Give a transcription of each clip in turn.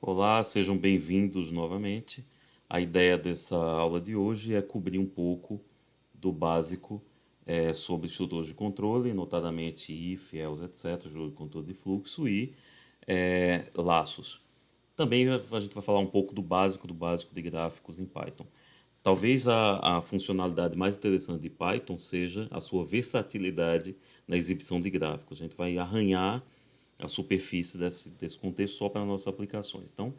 Olá, sejam bem-vindos novamente. A ideia dessa aula de hoje é cobrir um pouco do básico sobre estruturas de controle, notadamente if, else, etc., estrutura de controle de fluxo e laços. Também a gente vai falar um pouco do básico de gráficos em Python. Talvez a funcionalidade mais interessante de Python seja a sua versatilidade na exibição de gráficos. A gente vai arranhar a superfície desse contexto só para nossas aplicações. Então,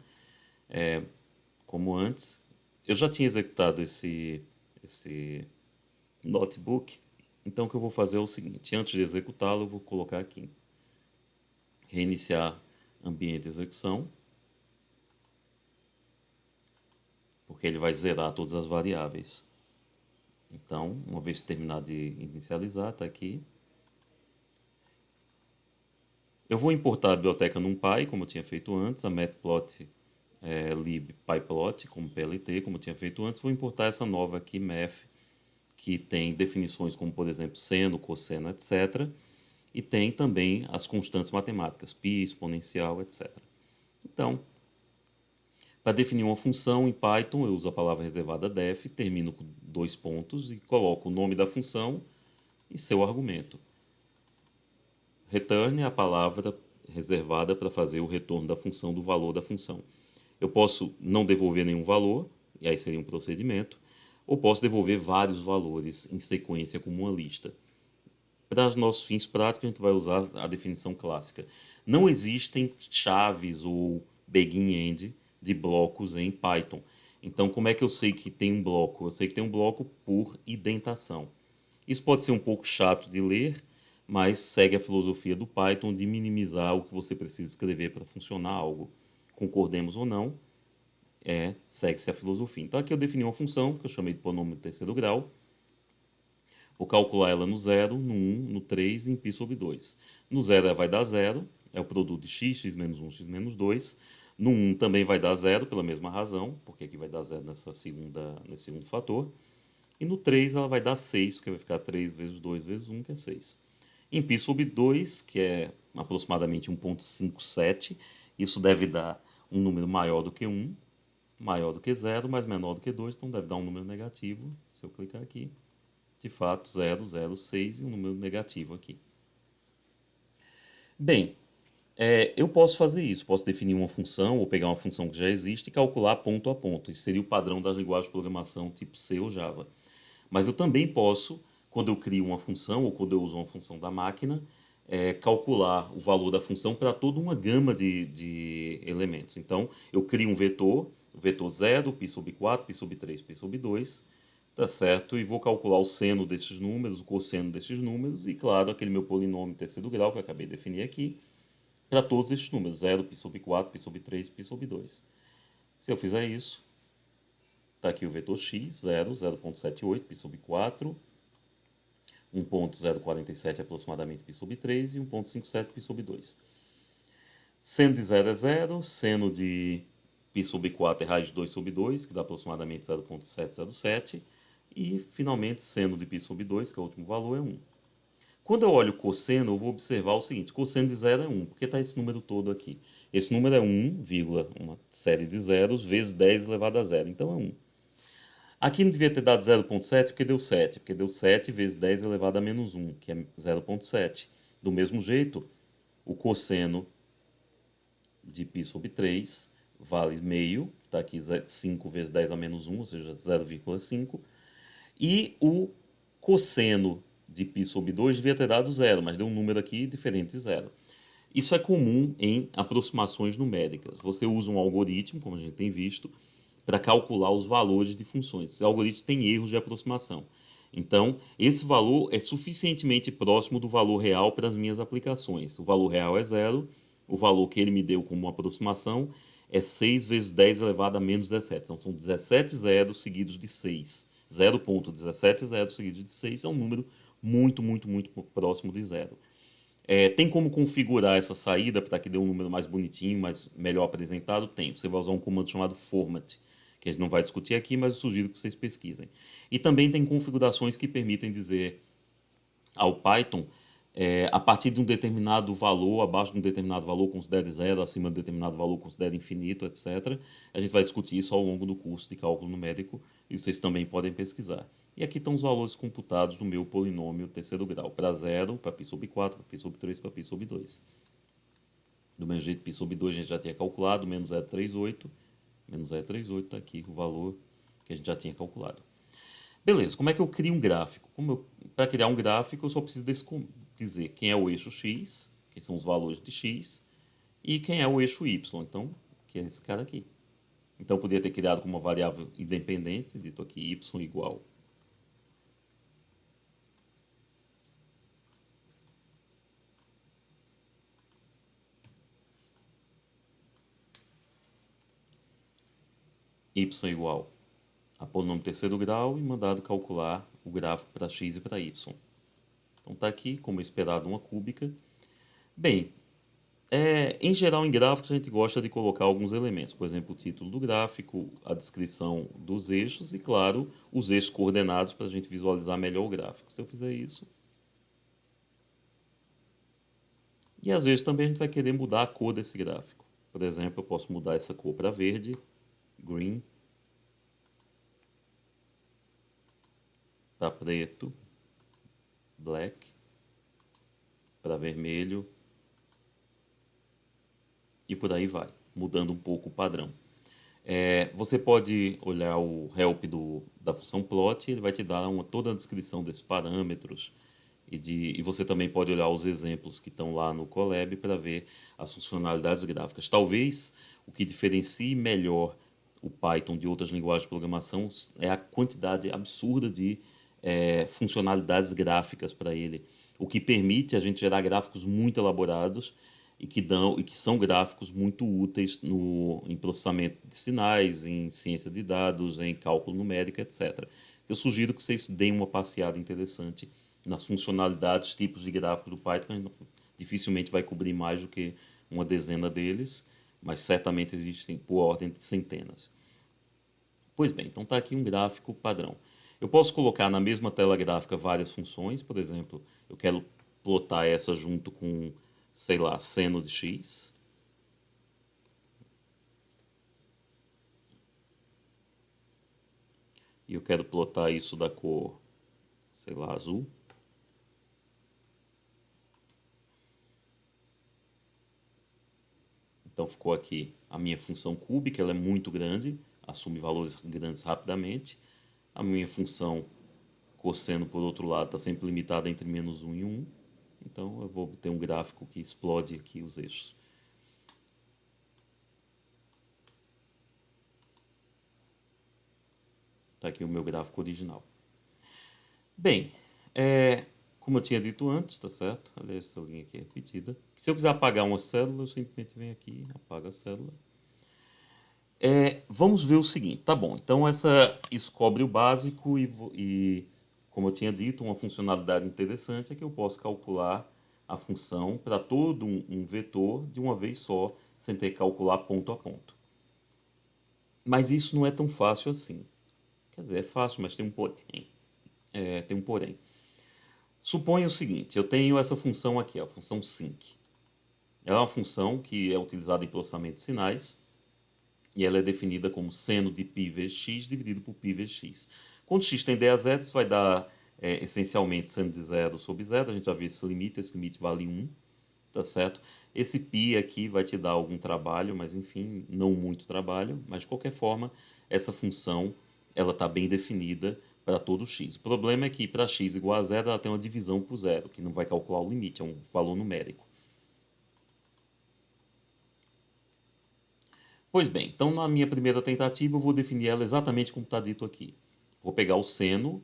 como antes, eu já tinha executado esse notebook, então o que eu vou fazer é o seguinte: antes de executá-lo, eu vou colocar aqui, reiniciar ambiente de execução, porque ele vai zerar todas as variáveis. Então, uma vez terminar de inicializar, está aqui. Eu vou importar a biblioteca NumPy, como eu tinha feito antes, a matplotlib pyplot, como PLT, como eu tinha feito antes. Vou importar essa nova aqui, math, que tem definições como, por exemplo, seno, cosseno, etc. E tem também as constantes matemáticas, π, exponencial, etc. Então, para definir uma função em Python, eu uso a palavra reservada def, termino com dois pontos e coloco o nome da função e seu argumento. Return é a palavra reservada para fazer o retorno da função do valor da função. Eu posso não devolver nenhum valor, e aí seria um procedimento, ou posso devolver vários valores em sequência como uma lista. Para os nossos fins práticos, a gente vai usar a definição clássica. Não existem chaves ou begin-end de blocos em Python. Então, como é que eu sei que tem um bloco? Eu sei que tem um bloco por indentação. Isso pode ser um pouco chato de ler, mas segue a filosofia do Python de minimizar o que você precisa escrever para funcionar algo. Concordemos ou não, segue-se a filosofia. Então, aqui eu defini uma função que eu chamei de pronome de terceiro grau. Vou calcular ela no 0, no 1, no 3 e em π sobre 2. No 0 ela vai dar 0, é o produto de x, x menos 1, x menos 2. No 1 também vai dar 0, pela mesma razão, porque aqui vai dar 0 nesse segundo fator. E no 3 ela vai dar 6, que vai ficar 3 vezes 2 vezes 1, que é 6. Em π sobre 2, que é aproximadamente 1,57, isso deve dar um número maior do que 1, maior do que 0, mas menor do que 2, então deve dar um número negativo, se eu clicar aqui. De fato, 0,06 e um número negativo aqui. Bem, eu posso fazer isso, posso definir uma função ou pegar uma função que já existe e calcular ponto a ponto. Isso seria o padrão das linguagens de programação tipo C ou Java. Mas eu também posso, quando eu crio uma função ou quando eu uso uma função da máquina, calcular o valor da função para toda uma gama de elementos. Então, eu crio um vetor, o vetor 0, π sobre 4, π sobre 3, π sobre 2, tá certo? E vou calcular o seno desses números, o cosseno desses números e, claro, aquele meu polinômio terceiro grau que eu acabei de definir aqui, para todos esses números, 0, π sobre 4, π sobre 3, π sobre 2. Se eu fizer isso, está aqui o vetor x, 0, 0,78, π sobre 4, 1,047 aproximadamente π sobre 3 e 1,57 π sobre 2. Seno de 0 é 0, seno de π sobre 4 é raiz de 2 sobre 2, que dá aproximadamente 0,707, e finalmente seno de π sobre 2, que é o último valor, é 1. Quando eu olho o cosseno, eu vou observar o seguinte: cosseno de 0 é 1, porque está esse número todo aqui. Esse número é 1, uma série de zeros, vezes 10 elevado a 0, então é 1. Aqui não devia ter dado 0,7 porque deu 7, porque deu 7 vezes 10 elevado a menos 1, que é 0,7. Do mesmo jeito, o cosseno de π sobre 3 vale meio, que está aqui 5 vezes 10 a menos 1, ou seja, 0,5. E o cosseno de π sobre 2 devia ter dado 0, mas deu um número aqui diferente de 0. Isso é comum em aproximações numéricas. Você usa um algoritmo, como a gente tem visto, para calcular os valores de funções. Esse algoritmo tem erros de aproximação. Então, esse valor é suficientemente próximo do valor real para as minhas aplicações. O valor real é 0, o valor que ele me deu como aproximação é 6 vezes 10 elevado a menos 17. Então, são 17 zeros seguidos de 6. 0,17 zeros seguidos de 6 é um número muito, muito, muito próximo de zero. Tem como configurar essa saída para que dê um número mais bonitinho, mais melhor apresentado? Tem. Você vai usar um comando chamado format, que a gente não vai discutir aqui, mas eu sugiro que vocês pesquisem. E também tem configurações que permitem dizer ao Python A partir de um determinado valor, abaixo de um determinado valor, considere zero, acima de um determinado valor, considere infinito, etc. A gente vai discutir isso ao longo do curso de cálculo numérico e vocês também podem pesquisar. E aqui estão os valores computados do meu polinômio terceiro grau, para 0, para π sobre 4, para π sobre 3, para π sobre 2. Do mesmo jeito, π sobre 2 a gente já tinha calculado, menos 0,38. Menos 0,38 está aqui o valor que a gente já tinha calculado. Beleza, como é que eu crio um gráfico? Para criar um gráfico, eu só preciso dizer quem é o eixo x, quem são os valores de x, e quem é o eixo y, então, que é esse cara aqui. Então, eu poderia ter criado como uma variável independente, dito aqui y igual y igual a polinômio terceiro grau e mandado calcular o gráfico para x e para y. Então, está aqui, como esperado, uma cúbica. Bem, em geral, em gráficos, a gente gosta de colocar alguns elementos. Por exemplo, o título do gráfico, a descrição dos eixos e, claro, os eixos coordenados para a gente visualizar melhor o gráfico. Se eu fizer isso... E às vezes também a gente vai querer mudar a cor desse gráfico. Por exemplo, eu posso mudar essa cor para verde, green, para preto, black, para vermelho, e por aí vai, mudando um pouco o padrão. Você pode olhar o help da função plot, ele vai te dar toda a descrição desses parâmetros, e você também pode olhar os exemplos que estão lá no Colab para ver as funcionalidades gráficas. Talvez o que diferencie melhor o Python de outras linguagens de programação é a quantidade absurda de funcionalidades gráficas para ele, o que permite a gente gerar gráficos muito elaborados e que são gráficos muito úteis em processamento de sinais, em ciência de dados, em cálculo numérico, etc. Eu sugiro que vocês deem uma passeada interessante nas funcionalidades, tipos de gráficos do Python. A gente dificilmente vai cobrir mais do que uma dezena deles, mas certamente existem por ordem de centenas. Pois bem, então está aqui um gráfico padrão. Eu posso colocar na mesma tela gráfica várias funções, por exemplo, eu quero plotar essa junto com, sei lá, seno de x. E eu quero plotar isso da cor, sei lá, azul. Então ficou aqui a minha função cúbica, ela é muito grande, assume valores grandes rapidamente. A minha função cosseno, por outro lado, está sempre limitada entre -1 e 1. Então eu vou ter um gráfico que explode aqui os eixos. Está aqui o meu gráfico original. Bem, como eu tinha dito antes, tá certo? Aliás, essa linha aqui é repetida. Se eu quiser apagar uma célula, eu simplesmente venho aqui, apago a célula. Vamos ver o seguinte, tá bom, então isso cobre o básico e, como eu tinha dito, uma funcionalidade interessante é que eu posso calcular a função para todo um vetor de uma vez só, sem ter que calcular ponto a ponto. Mas isso não é tão fácil assim. Quer dizer, é fácil, mas tem um porém. Tem um porém. Suponha o seguinte, eu tenho essa função aqui, a função sync. Ela é uma função que é utilizada em processamento de sinais, e ela é definida como seno de π vezes x dividido por π vezes x. Quando x tende a zero, isso vai dar essencialmente seno de zero sobre zero. A gente já viu esse limite vale 1, tá certo? Esse π aqui vai te dar algum trabalho, mas enfim, não muito trabalho. Mas de qualquer forma, essa função ela está bem definida para todo x. O problema é que para x igual a zero, ela tem uma divisão por zero, que não vai calcular o limite, é um valor numérico. Pois bem, então na minha primeira tentativa eu vou definir ela exatamente como está dito aqui. Vou pegar o seno,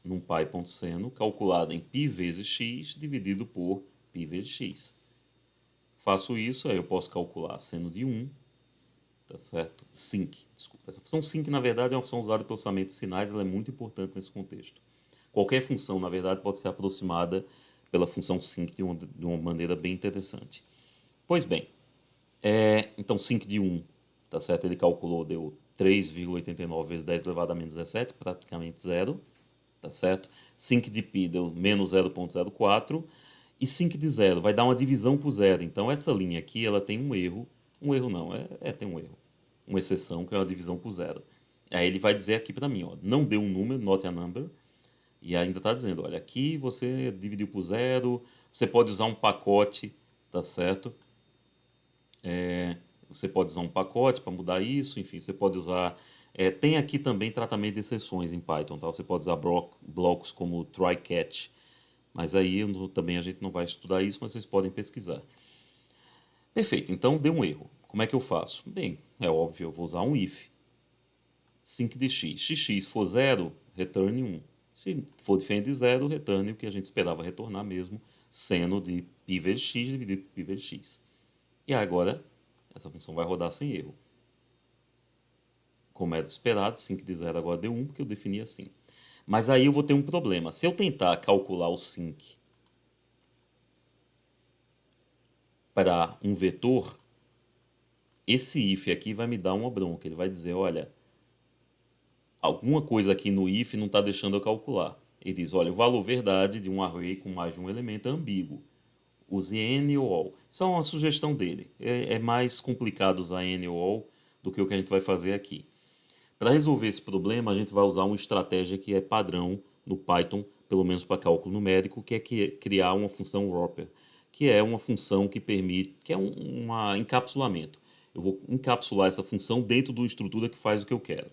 num π.seno, calculado em π vezes x, dividido por π vezes x. Faço isso, aí eu posso calcular seno de 1, tá certo? Sync, desculpa. Essa função sync, na verdade, é uma função usada em processamento de sinais, ela é muito importante nesse contexto. Qualquer função, na verdade, pode ser aproximada pela função sync de uma maneira bem interessante. Pois bem, então sync de 1, tá certo? Ele calculou, deu 3,89 vezes 10 elevado a menos 17, praticamente zero, tá certo? Sync de pi deu menos 0,04 e sync de zero vai dar uma divisão por zero. Então essa linha aqui ela tem um erro não, tem um erro, uma exceção que é uma divisão por zero. Aí ele vai dizer aqui para mim, ó, não deu um número, not a number, e ainda está dizendo, olha, aqui você dividiu por zero, você pode usar um pacote, tá certo? Você pode usar um pacote para mudar isso, enfim, você pode usar. Tem aqui também tratamento de exceções em Python, tá? Você pode usar blocos como try-catch, mas aí também a gente não vai estudar isso, mas vocês podem pesquisar. Perfeito, então deu um erro. Como é que eu faço? Bem, é óbvio, eu vou usar um if. Sync de x. Se x for 0, returne 1. Se for diferente de 0, returne o que a gente esperava retornar mesmo, seno de π vezes x dividido por π vezes x. E agora, essa função vai rodar sem erro. Como era esperado, sync de 0 agora deu 1, porque eu defini assim. Mas aí eu vou ter um problema. Se eu tentar calcular o sync para um vetor, esse if aqui vai me dar uma bronca. Ele vai dizer, olha, alguma coisa aqui no if não está deixando eu calcular. Ele diz, olha, o valor verdade de um array com mais de um elemento é ambíguo. Use n ou all. Isso é uma sugestão dele. É mais complicado usar n ou all do que o que a gente vai fazer aqui. Para resolver esse problema, a gente vai usar uma estratégia que é padrão no Python, pelo menos para cálculo numérico, que é criar uma função wrapper, que é uma função que permite, que é um encapsulamento. Eu vou encapsular essa função dentro de uma estrutura que faz o que eu quero.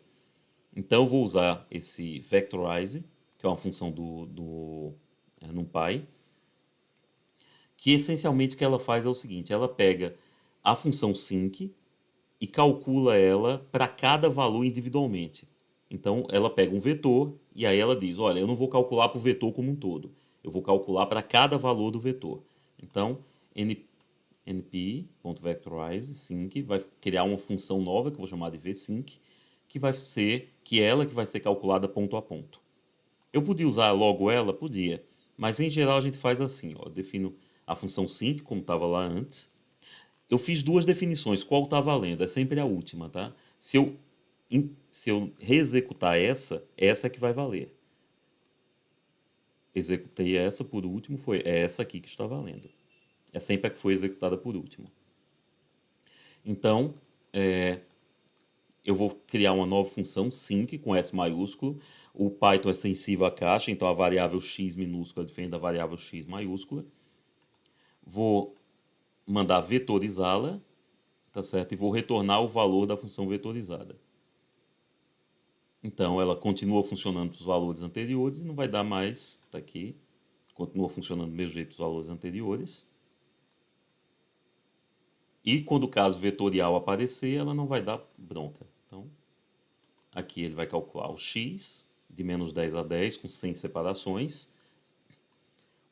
Então eu vou usar esse vectorize, que é uma função do NumPy, que essencialmente o que ela faz é o seguinte, ela pega a função sync e calcula ela para cada valor individualmente. Então ela pega um vetor e aí ela diz, olha, eu não vou calcular para o vetor como um todo, eu vou calcular para cada valor do vetor. Então np.vectorize sync vai criar uma função nova que eu vou chamar de vsync, que vai ser ela que vai ser calculada ponto a ponto. Eu podia usar logo ela? Podia. Mas em geral a gente faz assim, ó, defino a função sync, como estava lá antes. Eu fiz duas definições, qual está valendo? É sempre a última, tá? Se eu reexecutar essa é que vai valer. Executei essa por último, é essa aqui que está valendo. É sempre a que foi executada por último. Então, eu vou criar uma nova função, sync, com S maiúsculo. O Python é sensível à caixa, então a variável x minúscula é diferente da variável x maiúscula. Vou mandar vetorizá-la, tá certo? E vou retornar o valor da função vetorizada. Então ela continua funcionando para os valores anteriores e não vai dar mais, tá aqui, continua funcionando do mesmo jeito os valores anteriores. E quando o caso vetorial aparecer, ela não vai dar bronca. Então, aqui ele vai calcular o x de menos 10 a 10 com 100 separações.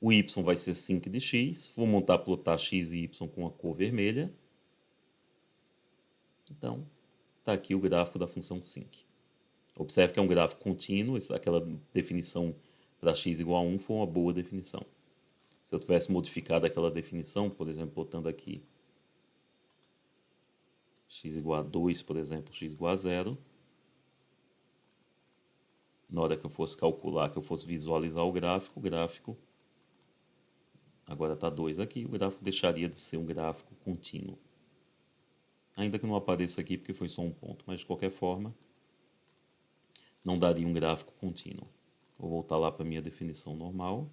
O y vai ser 5 de x. Vou plotar x e y com a cor vermelha. Então, está aqui o gráfico da função sync. Observe que é um gráfico contínuo, aquela definição para x igual a 1 foi uma boa definição. Se eu tivesse modificado aquela definição, por exemplo, botando aqui x igual a 2, por exemplo, x igual a 0, na hora que eu fosse calcular, que eu fosse visualizar o gráfico, agora está 2 aqui, o gráfico deixaria de ser um gráfico contínuo. Ainda que não apareça aqui porque foi só um ponto, mas de qualquer forma, não daria um gráfico contínuo. Vou voltar lá para a minha definição normal.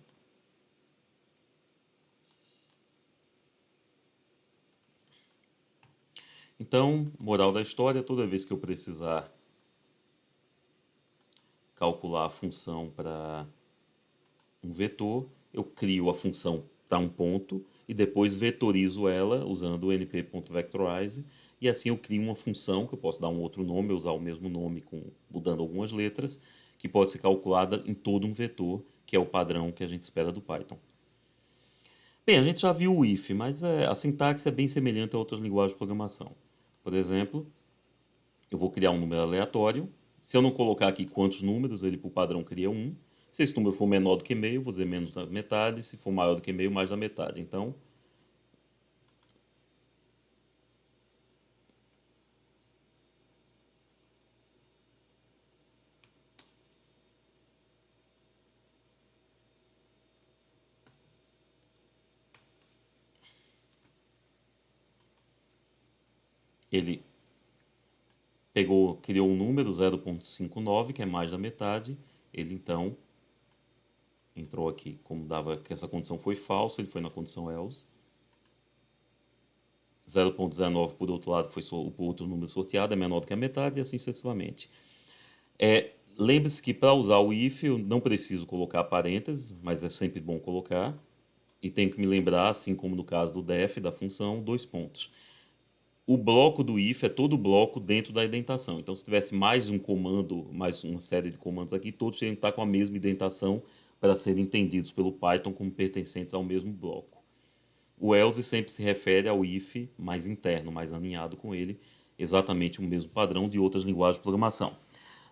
Então, moral da história, toda vez que eu precisar calcular a função para um vetor, eu crio a função para um ponto e depois vetorizo ela usando o np.vectorize e assim eu crio uma função que eu posso dar um outro nome, usar o mesmo nome mudando algumas letras, que pode ser calculada em todo um vetor, que é o padrão que a gente espera do Python. Bem, a gente já viu o if, mas a sintaxe é bem semelhante a outras linguagens de programação. Por exemplo, eu vou criar um número aleatório. Se eu não colocar aqui quantos números, ele por padrão cria um. Se esse número for menor do que meio, vou dizer menos da metade. Se for maior do que meio, mais da metade. Então, Ele pegou, criou um número 0,59, que é mais da metade. Ele então entrou aqui, como dava que essa condição foi falsa, ele foi na condição else. 0,19 por outro lado foi o outro número sorteado, é menor do que a metade e assim sucessivamente. Lembre-se que para usar o if eu não preciso colocar parênteses, mas é sempre bom colocar. E tenho que me lembrar, assim como no caso do def, da função, dois pontos. O bloco do if é todo o bloco dentro da indentação. Então, se tivesse mais um comando, mais uma série de comandos aqui, todos teriam que estar com a mesma indentação para serem entendidos pelo Python como pertencentes ao mesmo bloco. O else sempre se refere ao if mais interno, mais alinhado com ele, exatamente o mesmo padrão de outras linguagens de programação.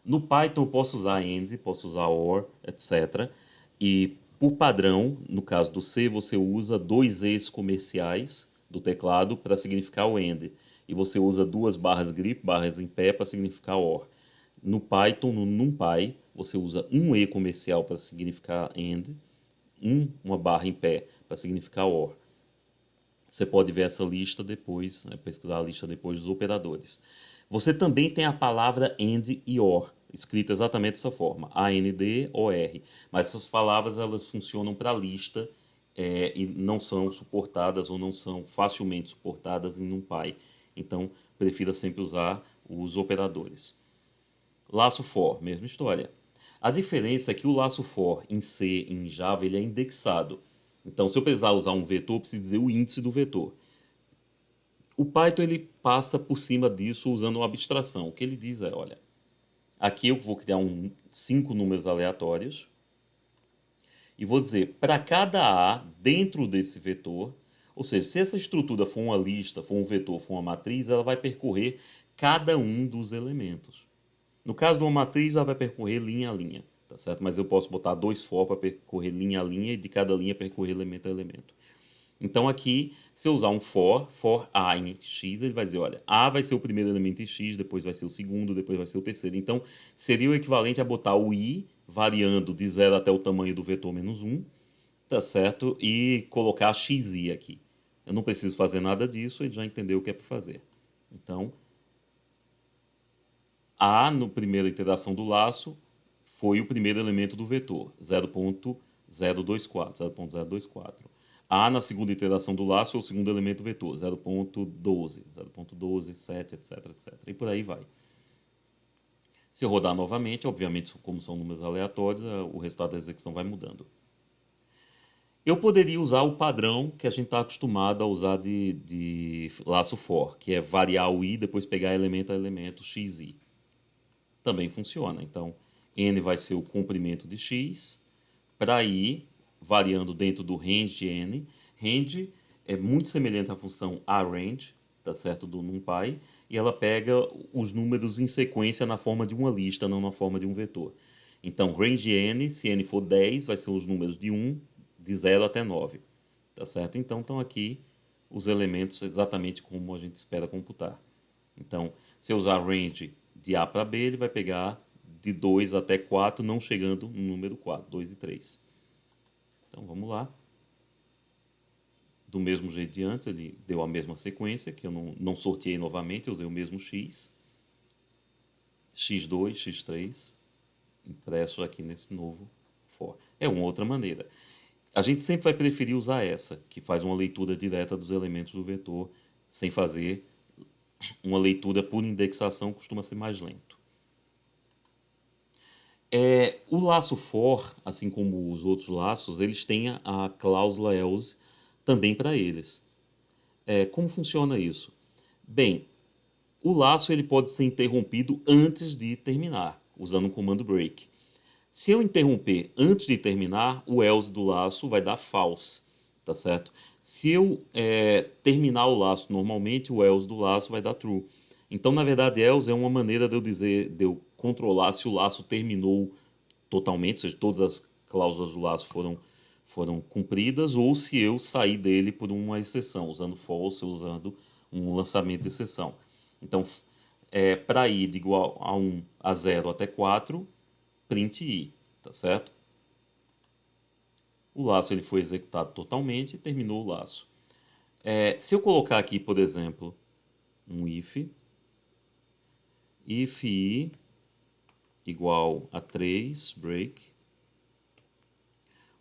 No Python eu posso usar AND, posso usar OR, etc. E por padrão, no caso do C, você usa dois E's comerciais do teclado para significar o AND. E você usa duas barras grip, barras em pé, para significar OR. No Python, no NumPy, você usa um E comercial para significar AND, uma barra em pé para significar OR. Você pode ver essa lista depois, pesquisar a lista depois dos operadores. Você também tem a palavra AND e OR, escrita exatamente dessa forma, AND-OR. Mas essas palavras elas funcionam para lista e não são suportadas ou não são facilmente suportadas em NumPy. Então, prefira sempre usar os operadores. Laço for, mesma história. A diferença é que o laço for em C e em Java ele é indexado. Então, se eu precisar usar um vetor, eu preciso dizer o índice do vetor. O Python ele passa por cima disso usando uma abstração. O que ele diz é, olha, aqui eu vou criar 5 números aleatórios e vou dizer para cada A dentro desse vetor, ou seja, se essa estrutura for uma lista, for um vetor, for uma matriz, ela vai percorrer cada um dos elementos. No caso de uma matriz, ela vai percorrer linha a linha, tá certo? Mas eu posso botar dois for para percorrer linha a linha e de cada linha percorrer elemento a elemento. Então aqui, se eu usar um for A em x, ele vai dizer, olha, A vai ser o primeiro elemento em x, depois vai ser o segundo, depois vai ser o terceiro. Então, seria o equivalente a botar o i variando de 0 até o tamanho do vetor menos 1, tá certo? E colocar xi aqui. Eu não preciso fazer nada disso, ele já entendeu o que é para fazer. Então, A, na primeira iteração do laço, foi o primeiro elemento do vetor, 0.024, 0.024. A, na segunda iteração do laço, foi o segundo elemento do vetor, 0.12, 0.12, 7, etc, etc. E por aí vai. Se eu rodar novamente, obviamente, como são números aleatórios, o resultado da execução vai mudando. Eu poderia usar o padrão que a gente está acostumado a usar de laço for, que é variar o i, depois pegar elemento a elemento, xi. Também funciona. Então, n vai ser o comprimento de x, para i, variando dentro do range de n. Range é muito semelhante à função arange, tá certo, do NumPy, e ela pega os números em sequência na forma de uma lista, não na forma de um vetor. Então, range n, se n for 10, vai ser os números de 1, de 0 até 9. Tá certo? Então, estão aqui os elementos exatamente como a gente espera computar. Então, se eu usar range de A para B, ele vai pegar de 2 até 4, não chegando no número 4, 2 e 3. Então, vamos lá. Do mesmo jeito de antes, ele deu a mesma sequência, que eu não sorteei novamente, eu usei o mesmo x. x2, x3, impresso aqui nesse novo for. É uma outra maneira. A gente sempre vai preferir usar essa, que faz uma leitura direta dos elementos do vetor, sem fazer uma leitura por indexação, costuma ser mais lento. O laço for, assim como os outros laços, eles têm a cláusula else também para eles. Como funciona isso? Bem, o laço ele pode ser interrompido antes de terminar, usando o comando break. Se eu interromper antes de terminar, o else do laço vai dar false, tá certo? Se eu terminar o laço normalmente, o else do laço vai dar true. Então, na verdade, else é uma maneira de eu dizer, de eu controlar se o laço terminou totalmente, ou seja, todas as cláusulas do laço foram cumpridas, ou se eu sair dele por uma exceção, usando false, usando um lançamento de exceção. Então, para i de igual a 1 a 0 até 4, print i, tá certo? O laço ele foi executado totalmente e terminou o laço. Se eu colocar aqui, por exemplo, um if i igual a 3, break.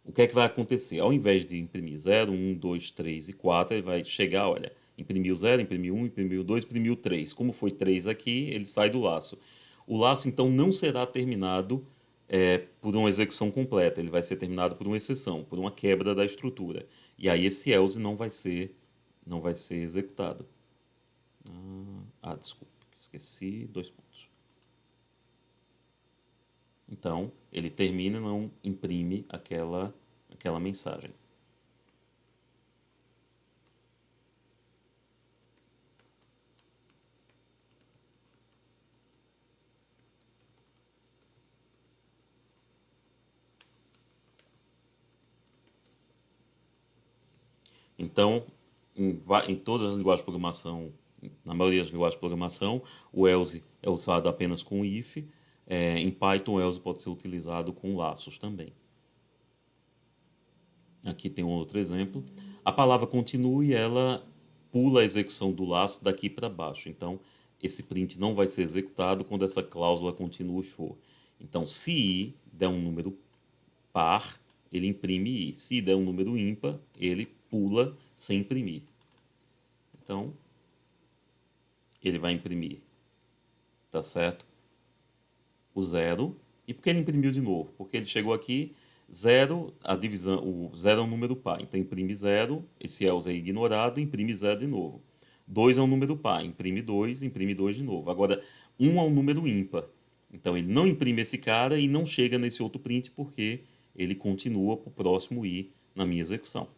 O que é que vai acontecer? Ao invés de imprimir 0, 1, 2, 3 e 4, ele vai chegar, olha, imprimiu 0, imprimiu 1, imprimiu 2, imprimiu 3. Como foi 3 aqui, ele sai do laço. O laço, então, não será terminado por uma execução completa. Ele vai ser terminado por uma exceção, por uma quebra da estrutura. E aí esse else não vai ser executado. Desculpa, esqueci 2 pontos. Então, ele termina e não imprime aquela mensagem. Então, em todas as linguagens de programação, na maioria das linguagens de programação, o else é usado apenas com if. Em Python, o else pode ser utilizado com laços também. Aqui tem um outro exemplo. A palavra continue, ela pula a execução do laço daqui para baixo. Então, esse print não vai ser executado quando essa cláusula continue for. Então, se i der um número par, ele imprime i. Se der um número ímpar, ele pula sem imprimir. Então, ele vai imprimir, tá certo? O 0. E por que ele imprimiu de novo? Porque ele chegou aqui, 0, a divisão, o 0 é um número par, então imprime 0, esse else é ignorado, imprime 0 de novo. 2 é um número par, imprime 2 de novo. Agora, 1 é um número ímpar, então ele não imprime esse cara e não chega nesse outro print porque ele continua para o próximo i na minha execução.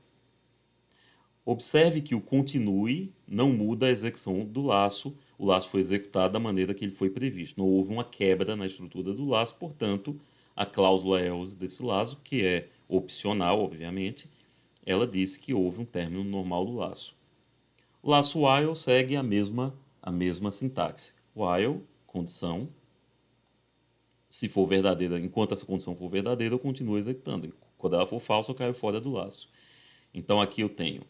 Observe que o continue não muda a execução do laço. O laço foi executado da maneira que ele foi previsto. Não houve uma quebra na estrutura do laço, portanto, a cláusula else desse laço, que é opcional, obviamente, ela disse que houve um término normal do laço. O laço while segue a mesma sintaxe. While, condição, se for verdadeira, enquanto essa condição for verdadeira, eu continuo executando. Quando ela for falsa, eu caio fora do laço. Então aqui eu tenho,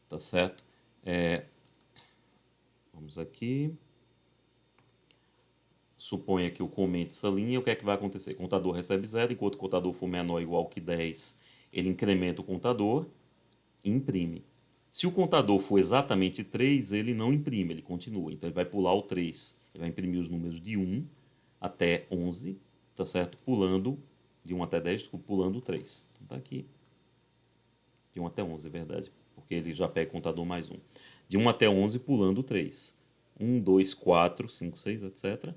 tá certo? Vamos aqui. Suponha que eu comente essa linha, o que é que vai acontecer? O contador recebe 0, enquanto o contador for menor ou igual que 10, ele incrementa o contador e imprime. Se o contador for exatamente 3, ele não imprime, ele continua. Então ele vai pular o 3. Ele vai imprimir os números de 1 até 11, tá certo? Pulando, de 1 até 10, pulando o 3. Então tá aqui. De 1 até 11, é verdade. Porque ele já pega o contador mais 1. De 1 até 11, pulando o 3. 1, 2, 4, 5, 6, etc.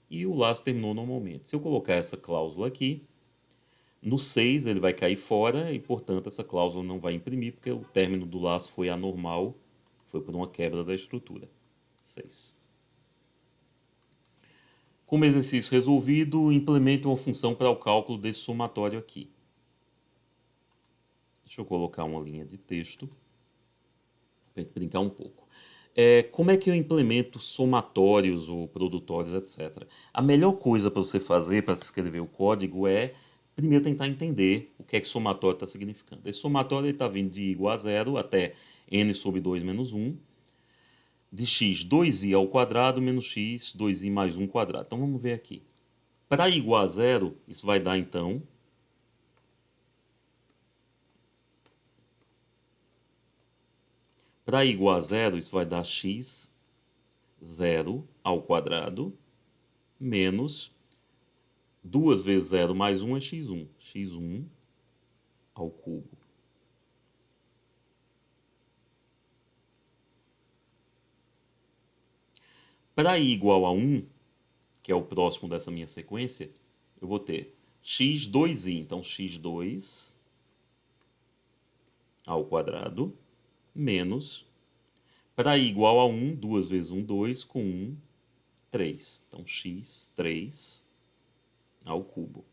E o laço terminou normalmente. Se eu colocar essa cláusula aqui, no 6 ele vai cair fora e, portanto, essa cláusula não vai imprimir, porque o término do laço foi anormal, foi por uma quebra da estrutura. 6. Como exercício resolvido, implemente uma função para o cálculo desse somatório aqui. Deixa eu colocar uma linha de texto para brincar um pouco. Como é que eu implemento somatórios ou produtórios, etc. A melhor coisa para você fazer para escrever o código é primeiro tentar entender o que é que somatório está significando. Esse somatório está vindo de igual a 0 até n sobre 2 menos 1, de x 2i ao quadrado menos x 2i mais 1 quadrado. Então vamos ver aqui. Para i igual a 0, isso vai dar então para i igual a 0, isso vai dar x 0 ao quadrado menos 2 vezes 0 mais 1 é x1. x1 ao cubo. Para i igual a 1, que é o próximo dessa minha sequência, eu vou ter x2i. Então, x2 ao quadrado menos, para i igual a 1, 2 vezes 1, 2, com 1, 3. Então, x3 ao cubo.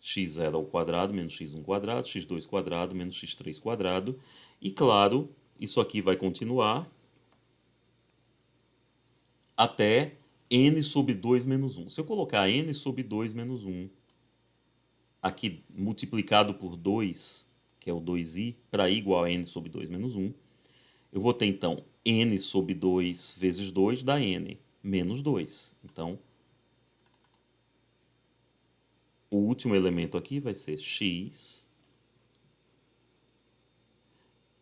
x0 ao quadrado menos x1 quadrado, x2 quadrado menos x3 quadrado. E, claro, isso aqui vai continuar até n sobre 2 menos 1. Se eu colocar n sobre 2 menos 1 aqui multiplicado por 2, que é o 2i, para i igual a n sobre 2 menos 1, eu vou ter, então, n sobre 2 vezes 2 dá n menos 2. Então, o último elemento aqui vai ser x,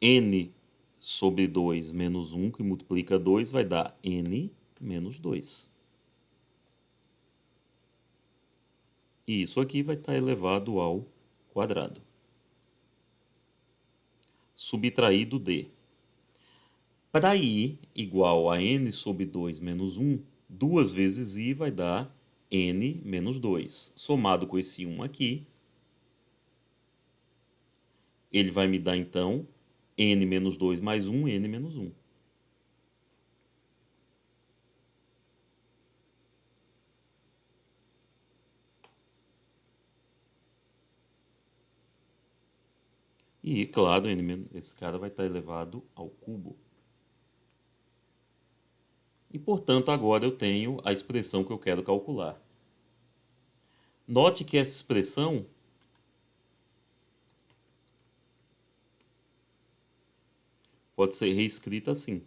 n sobre 2 menos 1, que multiplica 2, vai dar n menos 2. E isso aqui vai estar elevado ao quadrado. Subtraído d. Para i igual a n sobre 2 menos 1, 2 vezes i vai dar n menos 2. Somado com esse 1 aqui, ele vai me dar, então, n menos 2 mais 1, n menos 1. E, claro, esse cara vai estar elevado ao cubo. E, portanto, agora eu tenho a expressão que eu quero calcular. Note que essa expressão pode ser reescrita assim.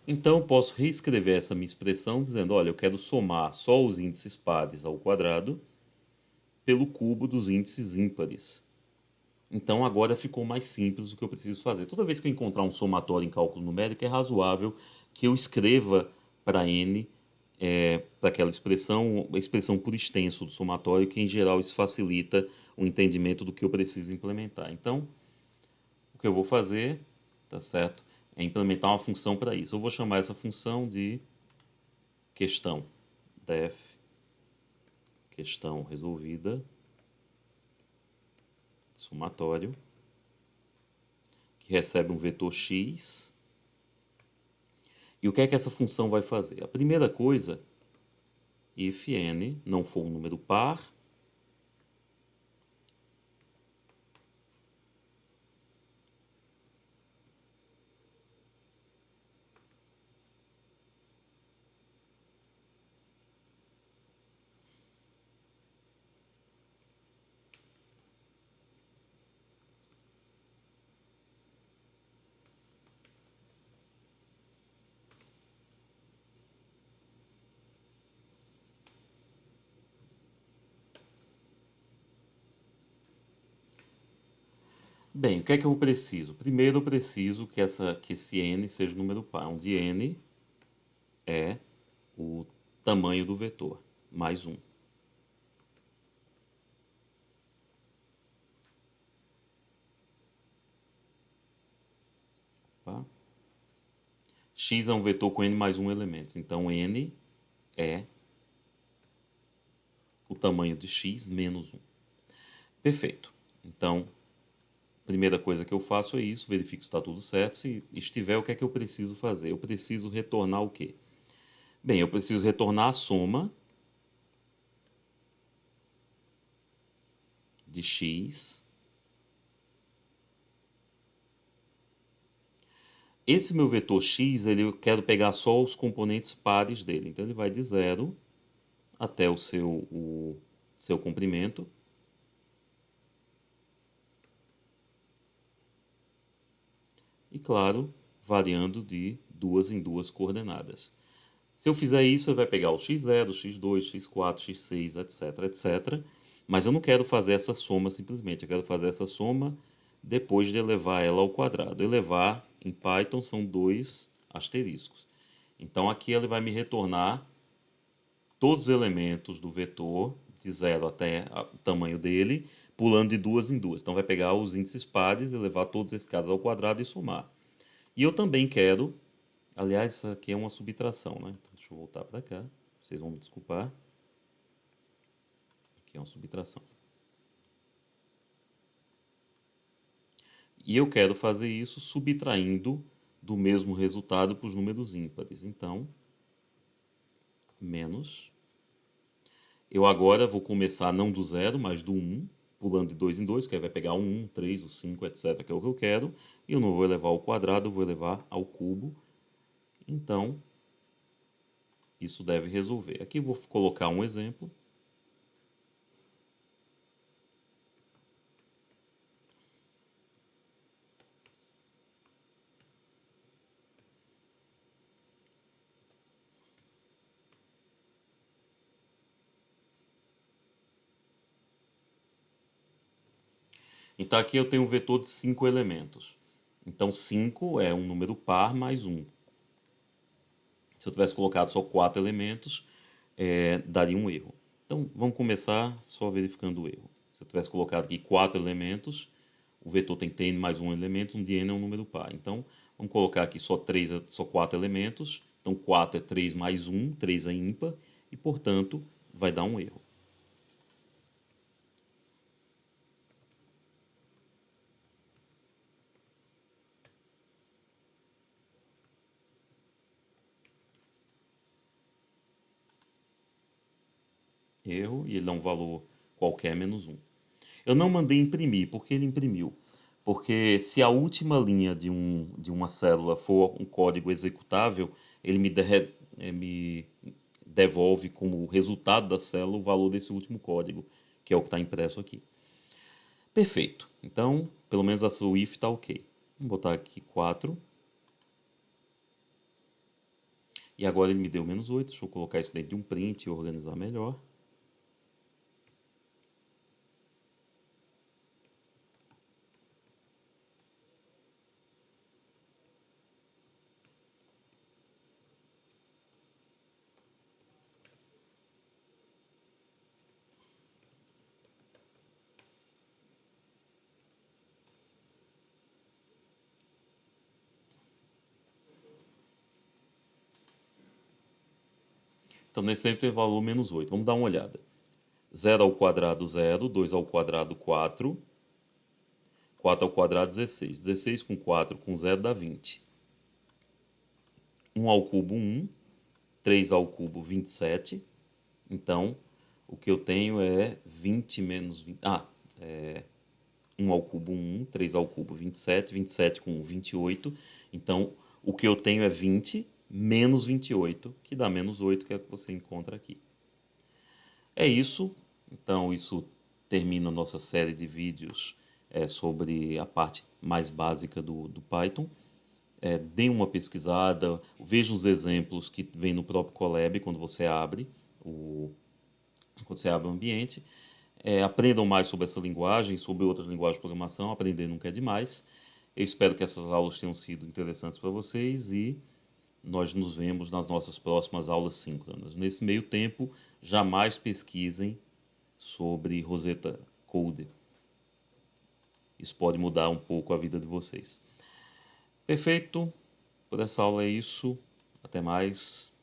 Então, eu posso reescrever essa minha expressão dizendo, olha, eu quero somar só os índices pares ao quadrado pelo cubo dos índices ímpares. Então, agora ficou mais simples o que eu preciso fazer. Toda vez que eu encontrar um somatório em cálculo numérico, é razoável que eu escreva para n, para aquela expressão, a expressão por extenso do somatório, que em geral isso facilita o entendimento do que eu preciso implementar. Então, o que eu vou fazer, tá certo, é implementar uma função para isso. Eu vou chamar essa função de questão def, questão resolvida, somatório, que recebe um vetor x. E o que é que essa função vai fazer? A primeira coisa, if n não for um número par, bem, o que é que eu preciso? Primeiro eu preciso que esse n seja um número par, onde n é o tamanho do vetor, mais 1. Tá? X é um vetor com n mais 1 elementos, então n é o tamanho de x menos 1. Perfeito. Então, primeira coisa que eu faço é isso, verifico se está tudo certo. Se estiver, o que é que eu preciso fazer? Eu preciso retornar o quê? Bem, eu preciso retornar a soma de x. Esse meu vetor x, eu quero pegar só os componentes pares dele. Então, ele vai de 0 até o seu comprimento. e, claro, variando de duas em duas coordenadas. Se eu fizer isso, ele vai pegar o x0, x2, x4, x6, etc, etc. Mas eu não quero fazer essa soma simplesmente, eu quero fazer essa soma depois de elevar ela ao quadrado. Elevar em Python são 2 asteriscos. Então aqui ele vai me retornar todos os elementos do vetor, de 0 até o tamanho dele, pulando de duas em duas. Então vai pegar os índices pares, elevar todos esses casos ao quadrado e somar. E eu também quero, aliás, isso aqui é uma subtração, né? Então, deixa eu voltar para cá, vocês vão me desculpar. Aqui é uma subtração. E eu quero fazer isso subtraindo do mesmo resultado para os números ímpares. Então, menos. Eu agora vou começar não do 0, mas do 1, pulando de 2 em 2, que aí vai pegar o 1, 3, o 5, etc., que é o que eu quero. E eu não vou elevar ao quadrado, eu vou elevar ao cubo. Então, isso deve resolver. Aqui eu vou colocar um exemplo. Então aqui eu tenho um vetor de 5 elementos. Então 5 é um número par mais 1. Se eu tivesse colocado só 4 elementos, daria um erro. Então vamos começar só verificando o erro. Se eu tivesse colocado aqui 4 elementos, o vetor tem que ter n mais um elemento, onde n é um número par. Então vamos colocar aqui só 4 elementos. Então 4 é 3 mais 1, 3 é ímpar, e portanto vai dar um erro. Erro, e ele dá um valor qualquer menos 1. Eu não mandei imprimir, porque ele imprimiu. Porque se a última linha de uma célula for um código executável, ele me devolve como resultado da célula o valor desse último código, que é o que está impresso aqui. Perfeito. Então, pelo menos a sua if está ok. Vou botar aqui 4. E agora ele me deu menos 8. Deixa eu colocar isso dentro de um print e organizar melhor. Então, nesse sempre tem valor menos 8. Vamos dar uma olhada. 0 ao quadrado, 0. 2 ao quadrado, 4. 4 ao quadrado, 16. 16 com 4 com 0 dá 20. 1 ao cubo, 1. 3 ao cubo, 27. Então, o que eu tenho é 20 menos 20. 1 ao cubo, 1. 3 ao cubo, 27. 27 com 1, 28. Então, o que eu tenho é 20 menos 28, que dá menos 8, que é o que você encontra aqui. É isso. Então, isso termina a nossa série de vídeos sobre a parte mais básica do Python. Dê uma pesquisada, veja os exemplos que vem no próprio Colab quando você abre o ambiente. Aprendam mais sobre essa linguagem, sobre outras linguagens de programação. Aprender nunca é demais. Eu espero que essas aulas tenham sido interessantes para vocês e nós nos vemos nas nossas próximas aulas síncronas. Nesse meio tempo, jamais pesquisem sobre Rosetta Code. Isso pode mudar um pouco a vida de vocês. Perfeito. Por essa aula é isso. Até mais.